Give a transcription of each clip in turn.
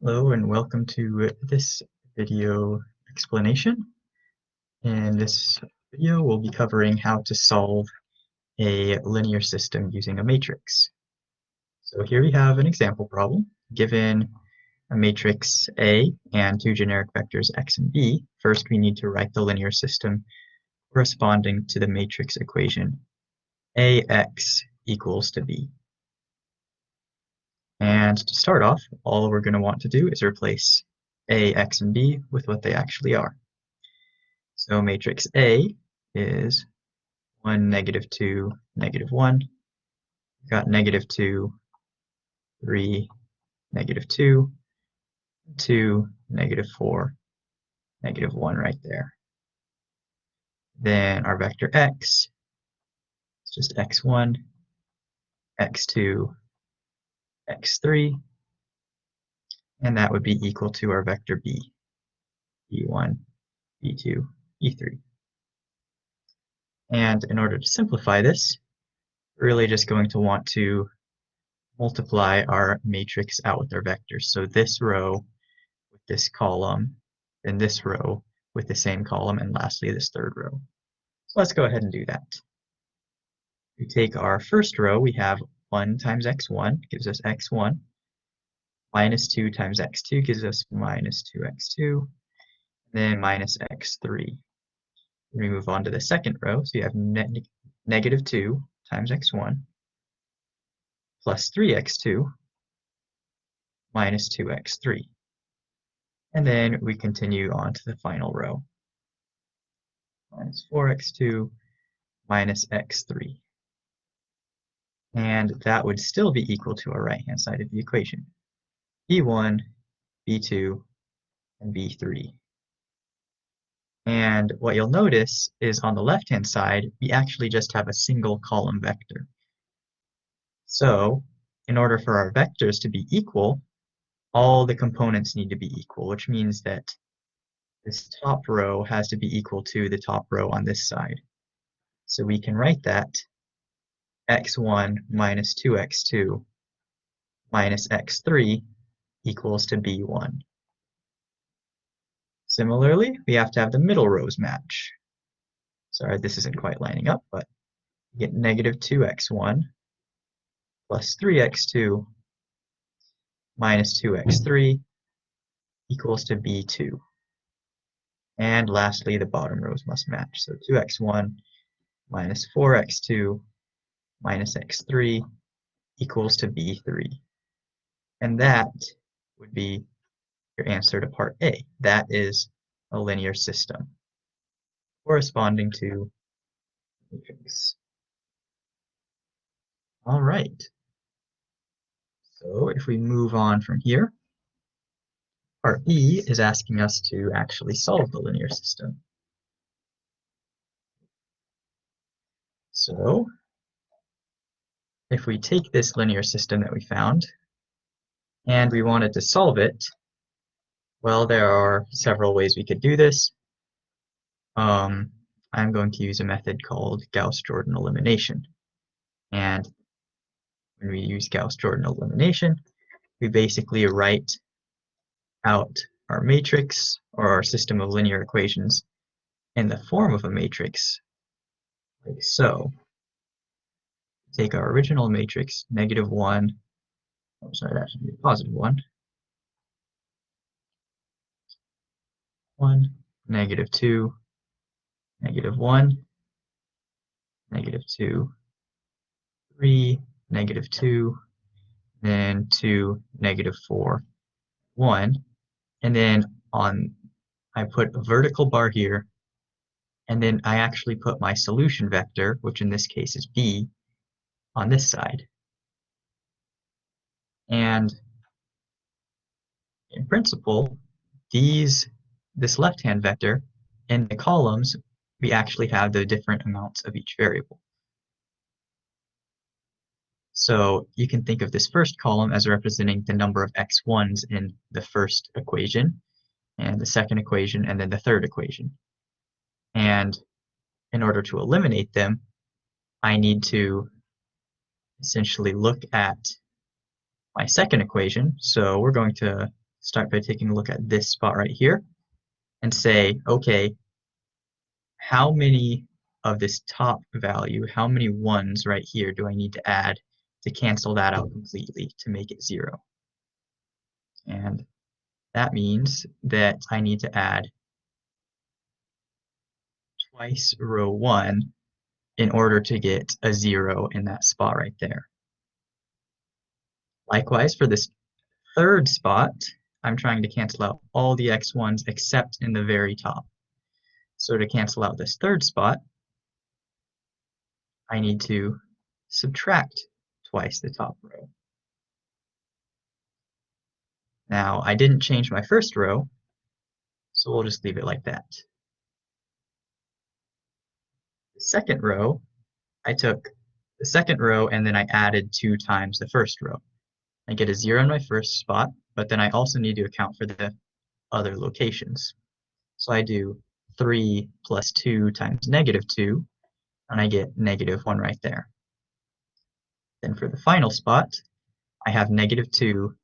Hello and welcome to this video explanation. In this video, we'll be covering how to solve a linear system using a matrix. So here we have an example problem. Given a matrix A and two generic vectors x and b, first we need to write the linear system corresponding to the matrix equation ax equals to b. And to start off, all we're going to want to do is replace A, X, and B with what they actually are. So matrix A is 1, -2, -1. We've got -2, 3, -2, 2, -4, -1 right there. Then our vector X is just x1, x2, x3, and that would be equal to our vector B, B1, B2, E3. And in order to simplify this, we're really just going to want to multiply our matrix out with our vectors. So this row with this column, and this row with the same column, and lastly this third row. So let's go ahead and do that. We take our first row, we have 1 times x1 gives us x1, minus 2 times x2 gives us minus 2x2, then minus x3. We move on to the second row, so you have -2 times x1 plus 3x2 minus 2x3. And then we continue on to the final row. Minus 4x2 minus x3. And that would still be equal to our right-hand side of the equation. B1, B2, and B3. And what you'll notice is on the left-hand side, we actually just have a single column vector. So in order for our vectors to be equal, all the components need to be equal, which means that this top row has to be equal to the top row on this side. So we can write that x1 minus 2x2 minus x3 equals to b1. Similarly, we have to have the middle rows match. Sorry, this isn't quite lining up, but we get -2x1 plus 3x2 minus 2x3 equals to b2. And lastly, the bottom rows must match. So 2x1 minus 4x2 minus x3 equals to b3. And that would be your answer to part A. That is a linear system corresponding to matrix. All right. So if we move on from here, part B is asking us to actually solve the linear system. So if we take this linear system that we found and we wanted to solve it, well, there are several ways we could do this. I'm going to use a method called Gauss-Jordan Elimination. And when we use Gauss-Jordan Elimination, we basically write out our matrix or our system of linear equations in the form of a matrix, like so. Take our original matrix, -1, oh sorry, that should be a +1, 1, -2, -1, -2, 3, -2, then 2, -4, 1, and then I put a vertical bar here, and then I actually put my solution vector, which in this case is b, on this side. And in principle, this left-hand vector, in the columns, we actually have the different amounts of each variable. So you can think of this first column as representing the number of x1s in the first equation, and the second equation, and then the third equation. And in order to eliminate them, I need to essentially look at my second equation. So we're going to start by taking a look at this spot right here and say, okay, how many of this top value, how many ones right here do I need to add to cancel that out completely to make it 0? And that means that I need to add twice row 1 in order to get a 0 in that spot right there. Likewise, for this third spot, I'm trying to cancel out all the x1s except in the very top. So to cancel out this third spot, I need to subtract twice the top row. Now, I didn't change my first row, so we'll just leave it like that. The second row, I took the second row and then I added 2 times the first row. I get a 0 in my first spot, but then I also need to account for the other locations. So I do 3 plus 2 times -2, and I get -1 right there. Then for the final spot, I have -2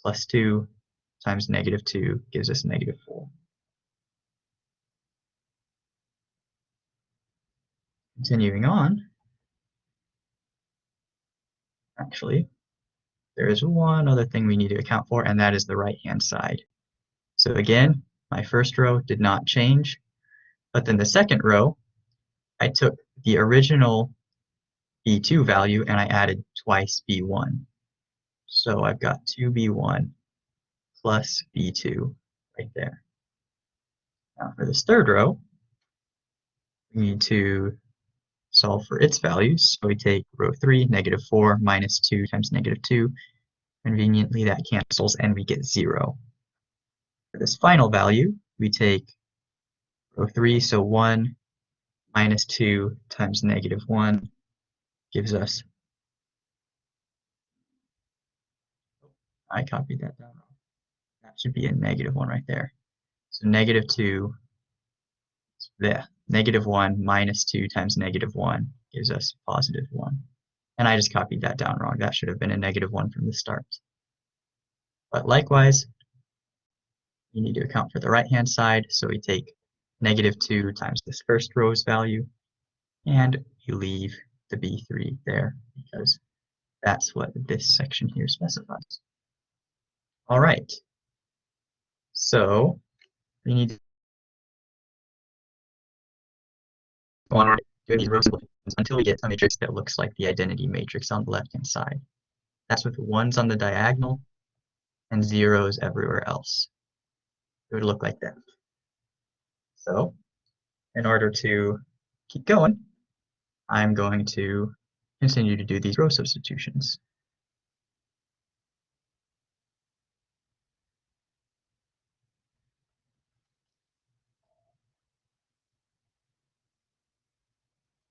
plus 2 times -2 gives us -4. Continuing on, actually, there is one other thing we need to account for, and that is the right-hand side. So again, my first row did not change, but then the second row, I took the original B2 value and I added twice B1. So I've got 2B1 plus B2 right there. Now for this third row, we need to solve for its values. So we take row 3, -4 minus 2 times -2. Conveniently, that cancels and we get 0. For this final value, we take row 3, so 1 minus 2 times -1 gives us, I copied that down wrong. That should be a -1 right there. So -2, yeah, -1 minus 2 times -1 gives us +1. And I just copied that down wrong. That should have been a -1 from the start. But likewise, you need to account for the right-hand side, so we take -2 times this first row's value, and you leave the B3 there because that's what this section here specifies. All right, so we need to go on doing these row simplifications until we get a matrix that looks like the identity matrix on the left-hand side. That's with 1s on the diagonal and 0s everywhere else. It would look like that. So in order to keep going, I'm going to continue to do these row substitutions.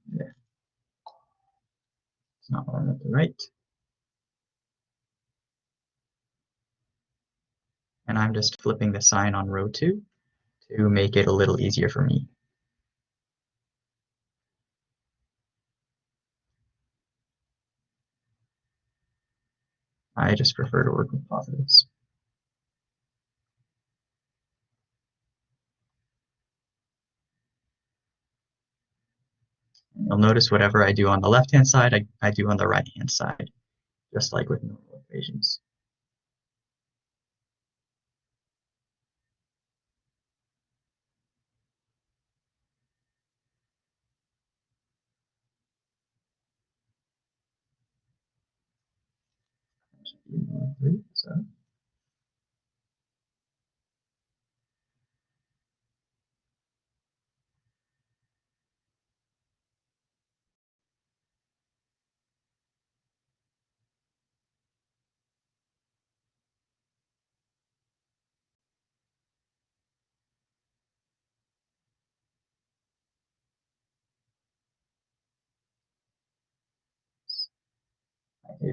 There. It's not one at the right. And I'm just flipping the sign on row 2 to make it a little easier for me. I just prefer to work with positives. And you'll notice whatever I do on the left-hand side, I do on the right-hand side, just like with normal equations. So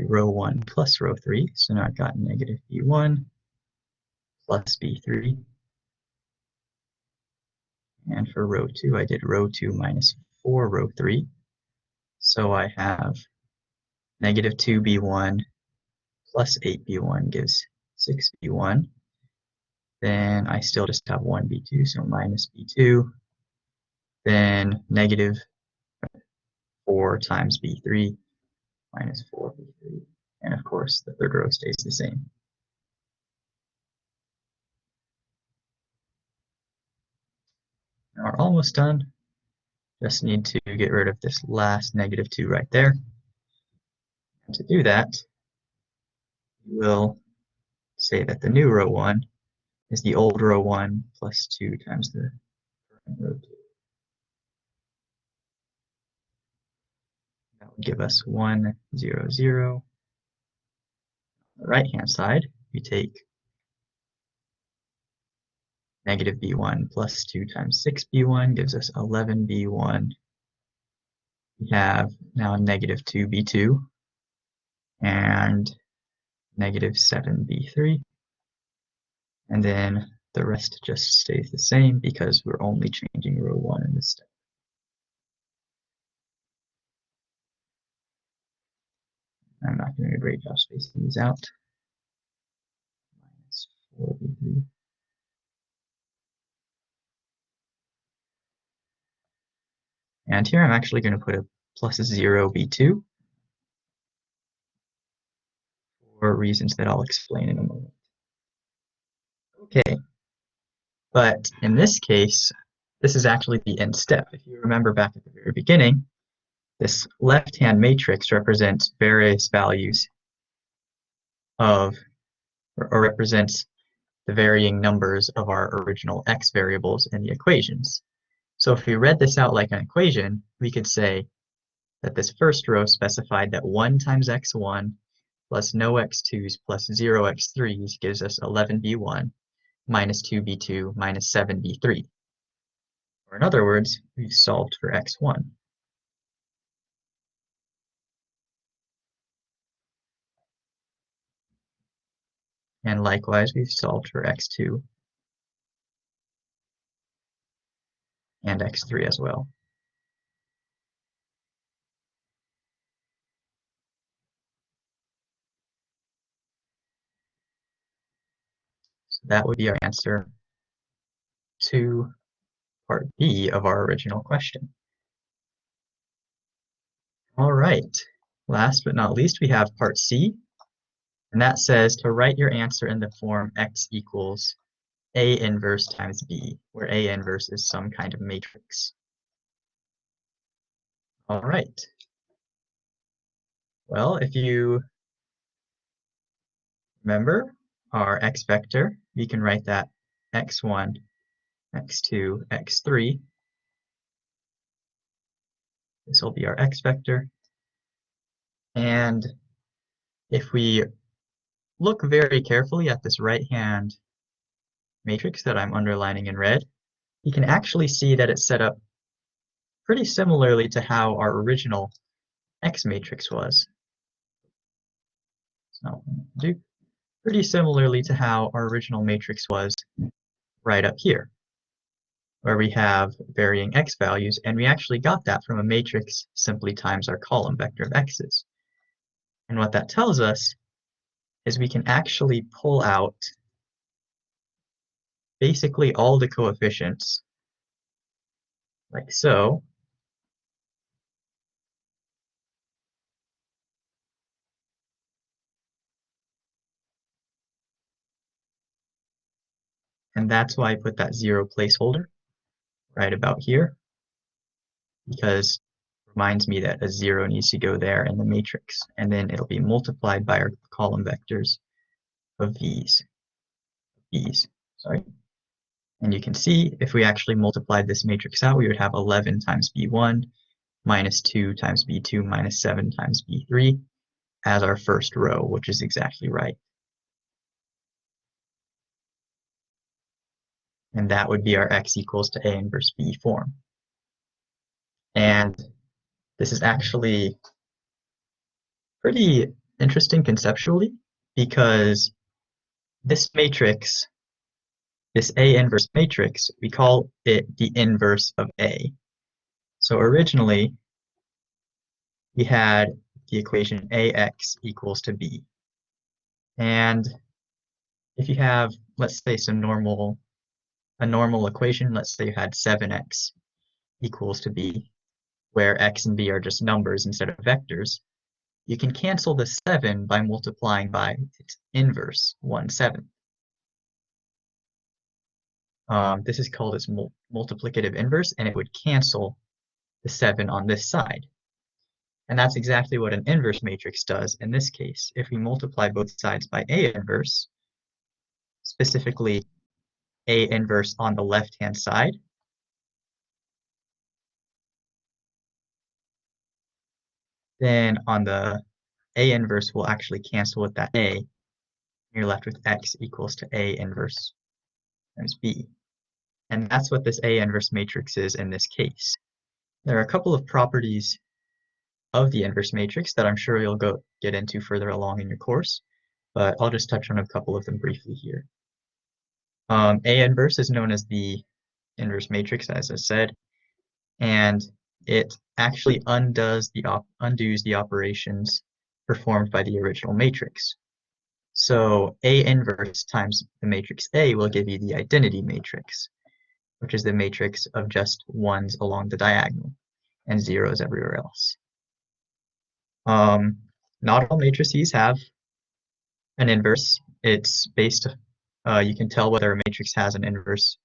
row 1 plus row 3, so now I've got -B1 plus B3. And for row 2, I did row 2 minus 4 row 3. So I have -2B1 plus 8B1 gives 6B1. then I still just have 1b2, so minus b2, then negative 4 times b3 minus 4b3, and of course the third row stays the same. Now we're almost done. Just need to get rid of this last negative 2 right there. And to do that, we'll say that the new row 1 is the old row 1 plus 2 times the current row 2. That would give us 1, 0, 0. On the right-hand side, we take negative b1 plus 2 times 6b1 gives us 11b1. We have now negative 2b2 and negative 7b3. And then the rest just stays the same because we're only changing row 1 in this step. I'm not doing a great job spacing these out. Minus 4b3. And here I'm actually going to put a plus 0b2 for reasons that I'll explain in a moment. Okay, but in this case, this is actually the end step. If you remember back at the very beginning, this left-hand matrix represents various values of, or represents the varying numbers of our original x variables in the equations. So if we read this out like an equation, we could say that this first row specified that 1 times x1 plus no x2s plus 0 x3s gives us 11b1 minus 2b2 minus 7b3. Or in other words, we've solved for x1. And likewise, we've solved for x2 and x3 as well. So that would be our answer to part B of our original question. All right, last but not least, we have part C, and that says to write your answer in the form x equals A inverse times B, where A inverse is some kind of matrix. All right. Well, if you remember our x vector, we can write that x1, x2, x3. This will be our x vector. And if we look very carefully at this right-hand matrix that I'm underlining in red, you can actually see that it's set up pretty similarly to how our original X matrix was. So do pretty similarly to how our original matrix was right up here, where we have varying X values, and we actually got that from a matrix simply times our column vector of X's. And what that tells us is we can actually pull out basically all the coefficients, like so, and that's why I put that 0 placeholder right about here, because it reminds me that a 0 needs to go there in the matrix, and then it'll be multiplied by our column vectors of V's. And you can see if we actually multiplied this matrix out, we would have 11 times B1 minus 2 times B2 minus 7 times B3 as our first row, which is exactly right. And that would be our x equals to A inverse B form. And this is actually pretty interesting conceptually, because this matrix, this A inverse matrix, we call it the inverse of A. So originally, we had the equation AX equals to B. And if you have, let's say, a normal equation, let's say you had 7x equals to b, where x and b are just numbers instead of vectors, you can cancel the 7 by multiplying by its inverse, 1/7. This is called its multiplicative inverse, and it would cancel the 7 on this side. And that's exactly what an inverse matrix does in this case. If we multiply both sides by A inverse, specifically A inverse on the left-hand side, then on the A inverse will actually cancel with that A. You're left with x equals to A inverse times B. And that's what this A inverse matrix is in this case. There are a couple of properties of the inverse matrix that I'm sure you'll get into further along in your course, but I'll just touch on a couple of them briefly here. A inverse is known as the inverse matrix, as I said, and it actually undoes the operations performed by the original matrix. So A inverse times the matrix A will give you the identity matrix, which is the matrix of just ones along the diagonal and zeros everywhere else. Not all matrices have an inverse. It's based, you can tell whether a matrix has an inverse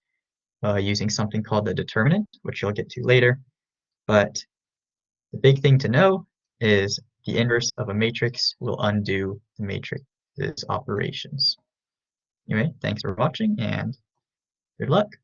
using something called the determinant, which you'll get to later. But the big thing to know is the inverse of a matrix will undo the matrix's operations. Anyway, thanks for watching and good luck.